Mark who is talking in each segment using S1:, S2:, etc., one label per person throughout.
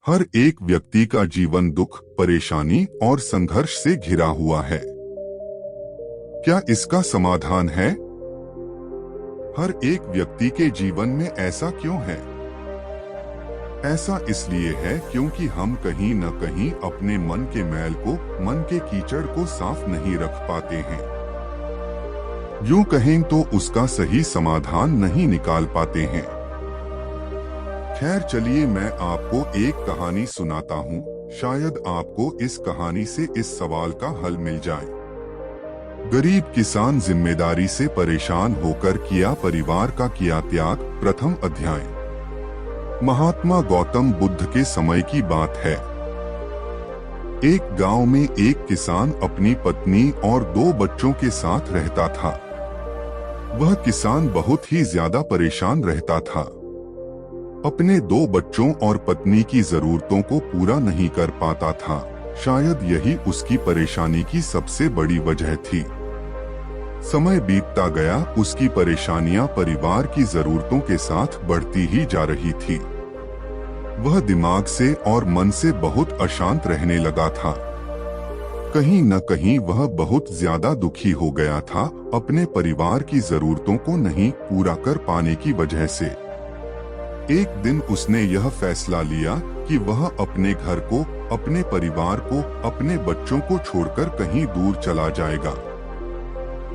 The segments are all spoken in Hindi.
S1: हर एक व्यक्ति का जीवन दुख, परेशानी और संघर्ष से घिरा हुआ है। क्या इसका समाधान है? हर एक व्यक्ति के जीवन में ऐसा क्यों है? ऐसा इसलिए है क्योंकि हम कहीं न कहीं अपने मन के मैल को, मन के कीचड़ को साफ नहीं रख पाते हैं। यूं कहें तो उसका सही समाधान नहीं निकाल पाते हैं। खैर चलिए मैं आपको एक कहानी सुनाता हूँ, शायद आपको इस कहानी से इस सवाल का हल मिल जाए। गरीब किसान जिम्मेदारी से परेशान होकर किया परिवार का किया त्याग। प्रथम अध्याय। महात्मा गौतम बुद्ध के समय की बात है। एक गांव में एक किसान अपनी पत्नी और 2 बच्चों के साथ रहता था। वह किसान बहुत ही ज्यादा परेशान रहता था। अपने 2 बच्चों और पत्नी की जरूरतों को पूरा नहीं कर पाता था। शायद यही उसकी परेशानी की सबसे बड़ी वजह थी। समय बीतता गया, उसकी परेशानियां परिवार की जरूरतों के साथ बढ़ती ही जा रही थी। वह दिमाग से और मन से बहुत अशांत रहने लगा था। कहीं न कहीं वह बहुत ज्यादा दुखी हो गया था, अपने परिवार की जरूरतों को नहीं पूरा कर पाने की वजह से। एक दिन उसने यह फैसला लिया कि वह अपने घर को, अपने परिवार को, अपने बच्चों को छोड़कर कहीं दूर चला जाएगा।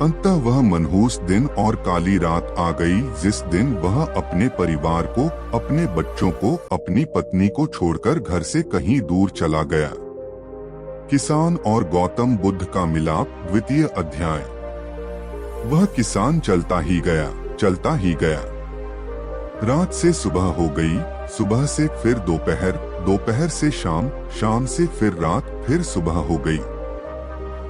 S1: अंततः वह मनहूस दिन और काली रात आ गई जिस दिन वह अपने परिवार को, अपने बच्चों को, अपनी पत्नी को छोड़कर घर से कहीं दूर चला गया। किसान और गौतम बुद्ध का मिलाप। द्वितीय अध्याय। वह किसान चलता ही गया, चलता ही गया। रात से सुबह हो गई, सुबह से फिर दोपहर, दोपहर से शाम, शाम से फिर रात, फिर सुबह हो गई।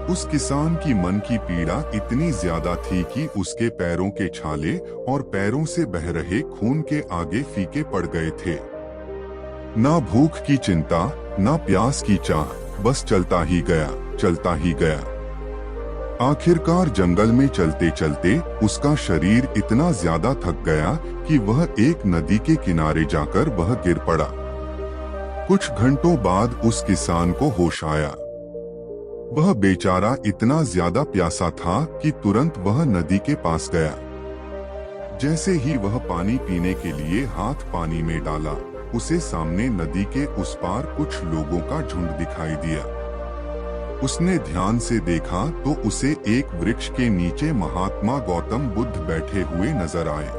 S1: उस किसान की मन की पीड़ा इतनी ज्यादा थी कि उसके पैरों के छाले और पैरों से बह रहे खून के आगे फीके पड़ गए थे। ना भूख की चिंता, ना प्यास की चाह, बस चलता ही गया, चलता ही गया। आखिरकार जंगल में चलते चलते उसका शरीर इतना ज्यादा थक गया कि वह एक नदी के किनारे जाकर वह गिर पड़ा। कुछ घंटों बाद उस किसान को होश आया। वह बेचारा इतना ज्यादा प्यासा था कि तुरंत वह नदी के पास गया। जैसे ही वह पानी पीने के लिए हाथ पानी में डाला, उसे सामने नदी के उस पार कुछ लोगों का झुंड दिखाई दिया। उसने ध्यान से देखा तो उसे एक वृक्ष के नीचे महात्मा गौतम बुद्ध बैठे हुए नजर आए।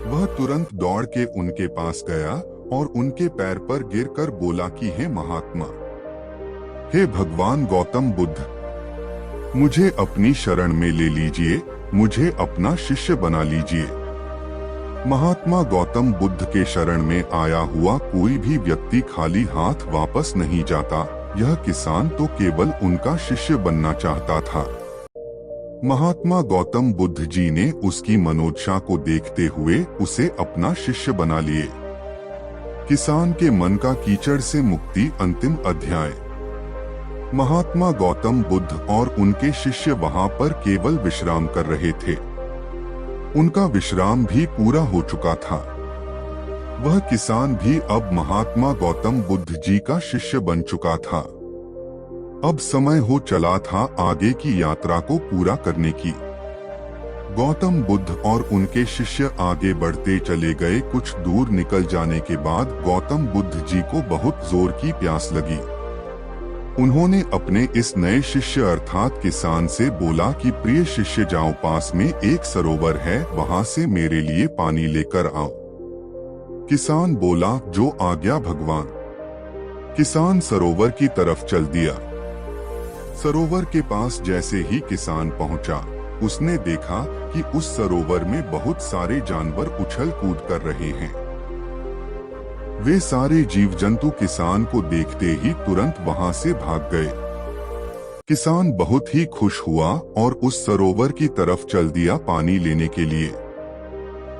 S1: वह तुरंत दौड़ के उनके पास गया और उनके पैर पर गिरकर बोला कि हे महात्मा, हे भगवान गौतम बुद्ध, मुझे अपनी शरण में ले लीजिए, मुझे अपना शिष्य बना लीजिए। महात्मा गौतम बुद्ध के शरण में आया हुआ कोई भी व्यक्ति खाली हाथ वापस नहीं जाता। यह किसान तो केवल उनका शिष्य बनना चाहता था। महात्मा गौतम बुद्ध जी ने उसकी मनोदशा को देखते हुए उसे अपना शिष्य बना लिए। किसान के मन का कीचड़ से मुक्ति। अंतिम अध्याय। महात्मा गौतम बुद्ध और उनके शिष्य वहां पर केवल विश्राम कर रहे थे। उनका विश्राम भी पूरा हो चुका था। वह किसान भी अब महात्मा गौतम बुद्ध जी का शिष्य बन चुका था। अब समय हो चला था आगे की यात्रा को पूरा करने की। गौतम बुद्ध और उनके शिष्य आगे बढ़ते चले गए। कुछ दूर निकल जाने के बाद गौतम बुद्ध जी को बहुत जोर की प्यास लगी। उन्होंने अपने इस नए शिष्य अर्थात किसान से बोला कि प्रिय शिष्य, जाओ, पास में एक सरोवर है, वहां से मेरे लिए पानी लेकर आओ। किसान बोला, जो आज्ञा भगवान। किसान सरोवर की तरफ चल दिया। सरोवर के पास जैसे ही किसान पहुंचा, उसने देखा कि उस सरोवर में बहुत सारे जानवर उछल कूद कर रहे हैं। वे सारे जीव जंतु किसान को देखते ही तुरंत वहां से भाग गए। किसान बहुत ही खुश हुआ और उस सरोवर की तरफ चल दिया पानी लेने के लिए।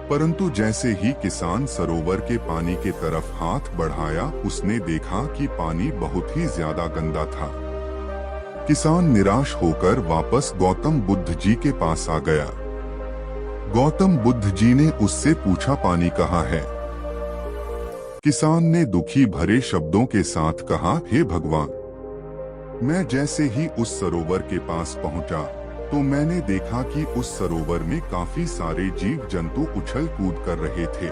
S1: परंतु जैसे ही किसान सरोवर के पानी के तरफ हाथ बढ़ाया, उसने देखा कि पानी बहुत ही ज्यादा गंदा था। किसान निराश होकर वापस गौतम बुद्ध जी के पास आ गया। गौतम बुद्ध जी ने उससे पूछा, पानी कहाँ है? किसान ने दुखी भरे शब्दों के साथ कहा, हे भगवान, मैं जैसे ही उस सरोवर के पास पहुंचा तो मैंने देखा कि उस सरोवर में काफी सारे जीव जंतु उछल कूद कर रहे थे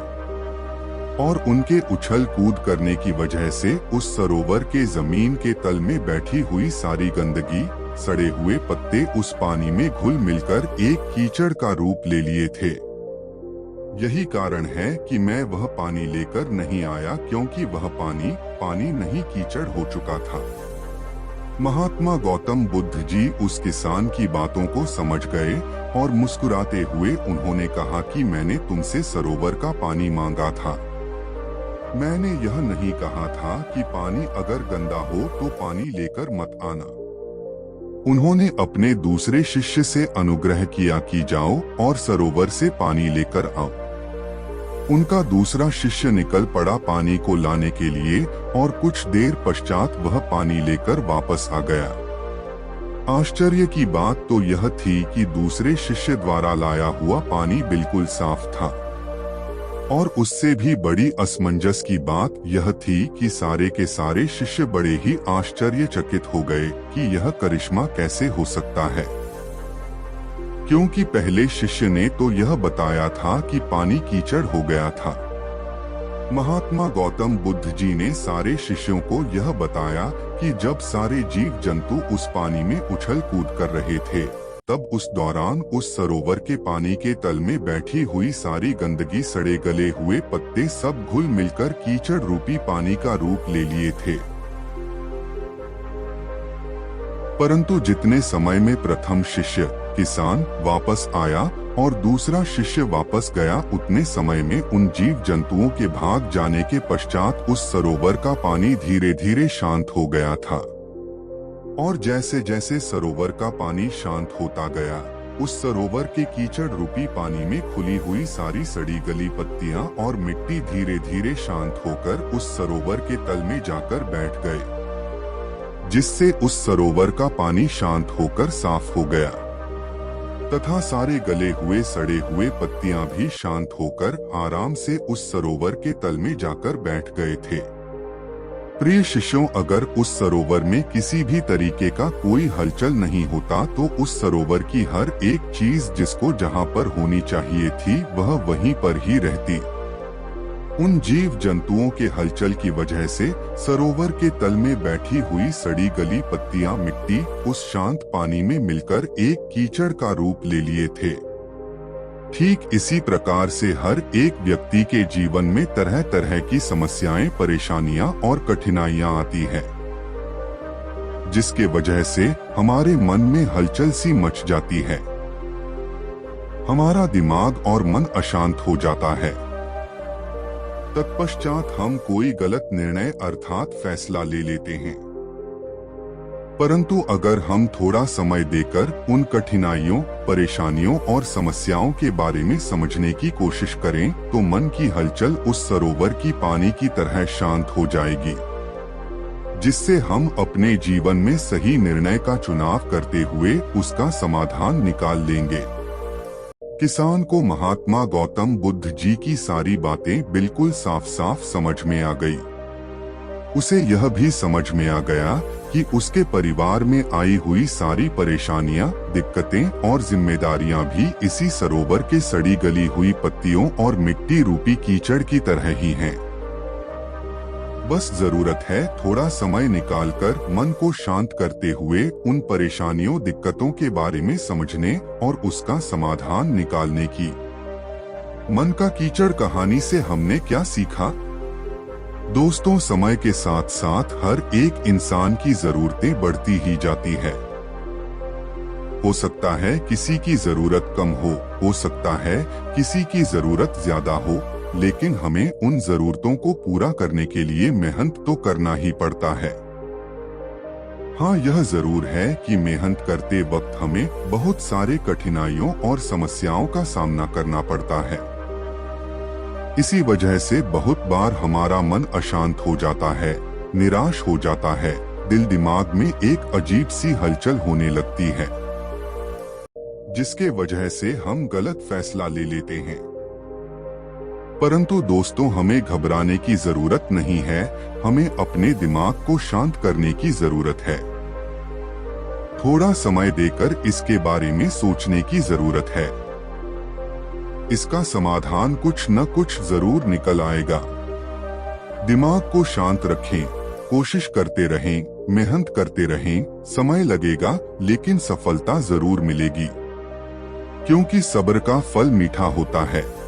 S1: और उनके उछल कूद करने की वजह से उस सरोवर के जमीन के तल में बैठी हुई सारी गंदगी, सड़े हुए पत्ते उस पानी में घुल मिलकर एक कीचड़ का रूप ले लिए थे। यही कारण है कि मैं वह पानी लेकर नहीं आया, क्योंकि वह पानी नहीं कीचड़ हो चुका था। महात्मा गौतम बुद्ध जी उस किसान की बातों को समझ गए और मुस्कुराते हुए उन्होंने कहा कि मैंने तुमसे सरोवर का पानी मांगा था। मैंने यह नहीं कहा था कि पानी अगर गंदा हो तो पानी लेकर मत आना। उन्होंने अपने दूसरे शिष्य से अनुग्रह किया कि जाओ और सरोवर से पानी लेकर आओ। उनका दूसरा शिष्य निकल पड़ा पानी को लाने के लिए और कुछ देर पश्चात वह पानी लेकर वापस आ गया। आश्चर्य की बात तो यह थी कि दूसरे शिष्य द्वारा लाया हुआ पानी बिल्कुल साफ था और उससे भी बड़ी असमंजस की बात यह थी कि सारे के सारे शिष्य बड़े ही आश्चर्यचकित हो गए कि यह करिश्मा कैसे हो सकता है, क्योंकि पहले शिष्य ने तो यह बताया था कि पानी कीचड़ हो गया था। महात्मा गौतम बुद्ध जी ने सारे शिष्यों को यह बताया कि जब सारे जीव जंतु उस पानी में उछल कूद कर रहे थे, तब उस दौरान उस सरोवर के पानी के तल में बैठी हुई सारी गंदगी, सड़े गले हुए पत्ते सब घुल मिलकर कीचड़ रूपी पानी का रूप ले लिए थे। परंतु जितने समय में प्रथम शिष्य किसान वापस आया और दूसरा शिष्य वापस गया, उतने समय में उन जीव जंतुओं के भाग जाने के पश्चात उस सरोवर का पानी धीरे धीरे शांत हो गया था। और जैसे जैसे सरोवर का पानी शांत होता गया, उस सरोवर के कीचड़ रूपी पानी में खुली हुई सारी सड़ी गली पत्तियां और मिट्टी धीरे धीरे शांत होकर उस सरोवर के तल में जाकर बैठ गए, जिससे उस सरोवर का पानी शांत होकर साफ हो गया तथा सारे गले हुए सड़े हुए पत्तियां भी शांत होकर आराम से उस सरोवर के तल में जाकर बैठ गए थे। प्रिय शिष्यों, अगर उस सरोवर में किसी भी तरीके का कोई हलचल नहीं होता तो उस सरोवर की हर एक चीज जिसको जहां पर होनी चाहिए थी वह वहीं पर ही रहती। उन जीव जंतुओं के हलचल की वजह से सरोवर के तल में बैठी हुई सड़ी गली पत्तियां, मिट्टी उस शांत पानी में मिलकर एक कीचड़ का रूप ले लिए थे। ठीक इसी प्रकार से हर एक व्यक्ति के जीवन में तरह तरह की समस्याएं, परेशानियां और कठिनाइयां आती हैं, जिसके वजह से हमारे मन में हलचल सी मच जाती है। हमारा दिमाग और मन अशांत हो जाता है। तत्पश्चात हम कोई गलत निर्णय अर्थात फैसला ले लेते हैं। परंतु अगर हम थोड़ा समय देकर उन कठिनाइयों, परेशानियों और समस्याओं के बारे में समझने की कोशिश करें तो मन की हलचल उस सरोवर की पानी की तरह शांत हो जाएगी, जिससे हम अपने जीवन में सही निर्णय का चुनाव करते हुए उसका समाधान निकाल लेंगे। किसान को महात्मा गौतम बुद्ध जी की सारी बातें बिल्कुल साफ साफ समझ में आ गई। उसे यह भी समझ में आ गया कि उसके परिवार में आई हुई सारी परेशानियां, दिक्कतें और जिम्मेदारियां भी इसी सरोवर के सड़ी गली हुई पत्तियों और मिट्टी रूपी कीचड़ की तरह ही हैं। बस जरूरत है थोड़ा समय निकालकर मन को शांत करते हुए उन परेशानियों, दिक्कतों के बारे में समझने और उसका समाधान निकालने की। मन का कीचड़ कहानी से हमने क्या सीखा? दोस्तों, समय के साथ साथ हर एक इंसान की जरूरतें बढ़ती ही जाती है। हो सकता है किसी की जरूरत कम हो सकता है किसी की जरूरत ज्यादा हो, लेकिन हमें उन जरूरतों को पूरा करने के लिए मेहनत तो करना ही पड़ता है। हाँ, यह जरूर है कि मेहनत करते वक्त हमें बहुत सारे कठिनाइयों और समस्याओं का सामना करना पड़ता है। इसी वजह से बहुत बार हमारा मन अशांत हो जाता है, निराश हो जाता है, दिल दिमाग में एक अजीब सी हलचल होने लगती है, जिसके वजह से हम गलत फैसला ले लेते हैं। परंतु दोस्तों, हमें घबराने की जरूरत नहीं है, हमें अपने दिमाग को शांत करने की जरूरत है। थोड़ा समय देकर इसके बारे में सोचने की जरूरत है। इसका समाधान कुछ न कुछ जरूर निकल आएगा। दिमाग को शांत रखें, कोशिश करते रहें, मेहनत करते रहें। समय लगेगा लेकिन सफलता जरूर मिलेगी, क्योंकि सब्र का फल मीठा होता है।